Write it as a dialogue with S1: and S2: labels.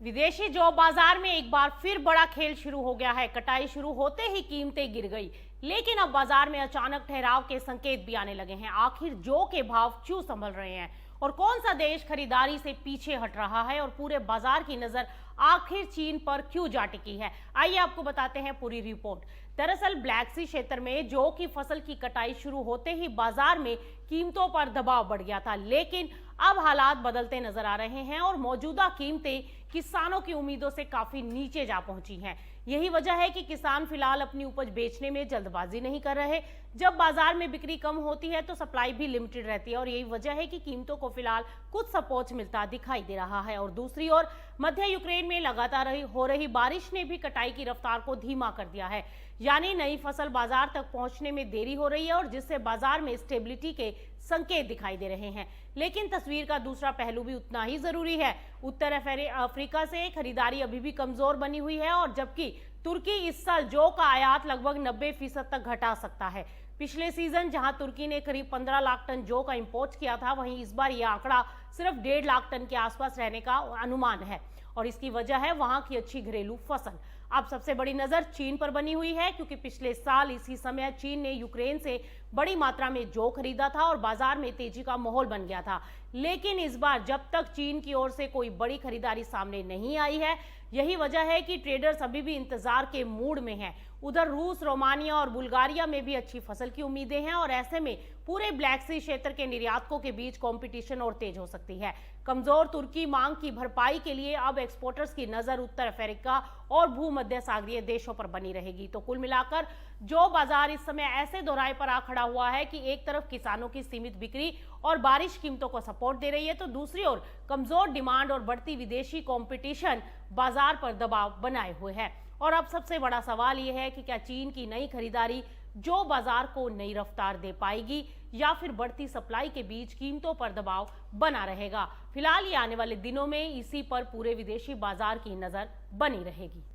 S1: विदेशी जौ बाजार में एक बार फिर बड़ा खेल शुरू हो गया है। कटाई शुरू होते ही कीमतें गिर गई, लेकिन अब बाजार में अचानक ठहराव के संकेत भी आने लगे हैं। आखिर जौ के भाव क्यों संभल रहे हैं और कौन सा देश खरीदारी से पीछे हट रहा है और पूरे बाजार की नजर आखिर चीन पर क्यों जा टिकी है, आइए आपको बताते हैं पूरी रिपोर्ट। दरअसल ब्लैक सी क्षेत्र में जौ की फसल की कटाई शुरू होते ही बाजार में कीमतों पर दबाव बढ़ गया था, लेकिन अब हालात बदलते नजर आ रहे हैं और मौजूदा कीमतें किसानों की उम्मीदों से काफी नीचे जा पहुंची हैं। यही वजह है कि किसान फिलहाल अपनी उपज बेचने में जल्दबाजी नहीं कर रहे। जब बाजार में बिक्री कम होती है तो सप्लाई भी लिमिटेड रहती है और यही वजह है कि कीमतों को फिलहाल कुछ सपोर्ट मिलता दिखाई दे रहा है। और दूसरी ओर मध्य यूक्रेन में लगातार हो रही बारिश ने भी कटाई की रफ्तार को धीमा कर दिया है, यानी नई फसल बाजार तक पहुंचने में देरी हो रही है और जिससे बाजार में स्टेबिलिटी के संकेत दिखाई दे रहे हैं। लेकिन तस्वीर का दूसरा पहलू भी उतना ही जरूरी है। उत्तर अफ्रीका से खरीदारी अभी भी कमजोर बनी हुई है और जबकि तुर्की इस साल जौ का आयात लगभग 90% तक घटा सकता है। पिछले सीजन जहां तुर्की ने करीब 15 लाख टन जौ का इंपोर्ट किया था, वहीं इस बार यह आंकड़ा सिर्फ 1.5 लाख टन के आसपास रहने का अनुमान है और इसकी वजह है वहां की अच्छी घरेलू फसल। अब सबसे बड़ी नजर चीन पर बनी हुई है, क्योंकि पिछले साल इसी समय चीन ने यूक्रेन से बड़ी मात्रा में जौ खरीदा था और बाजार में तेजी का माहौल बन गया था। लेकिन इस बार जब तक चीन की ओर से कोई बड़ी खरीदारी सामने नहीं आई है, यही वजह है कि ट्रेडर्स अभी भी इंतजार के मूड में हैं। उधर रूस, रोमानिया और बुल्गारिया में भी अच्छी फसल की उम्मीदें हैं और ऐसे में पूरे ब्लैक सी क्षेत्र के निर्यातकों के बीच कंपटीशन और तेज हो सकती है। कमजोर तुर्की मांग की भरपाई के लिए अब एक्सपोर्टर्स की नजर उत्तर अफ्रीका और भूमध्य सागरीय देशों पर बनी रहेगी। तो कुल मिलाकर जौ बाजार इस समय ऐसे दोहराए पर आ खड़ा हुआ है कि एक तरफ किसानों की सीमित बिक्री और बारिश कीमतों को सपोर्ट दे रही है, तो दूसरी ओर कमजोर डिमांड और बढ़ती विदेशी कंपटीशन बाजार पर दबाव बनाए हुए है। और अब सबसे बड़ा सवाल यह है कि क्या चीन की नई खरीदारी जौ बाजार को नई रफ्तार दे पाएगी या फिर बढ़ती सप्लाई के बीच कीमतों पर दबाव बना रहेगा। फिलहाल ये आने वाले दिनों में इसी पर पूरे विदेशी बाजार की नजर बनी रहेगी।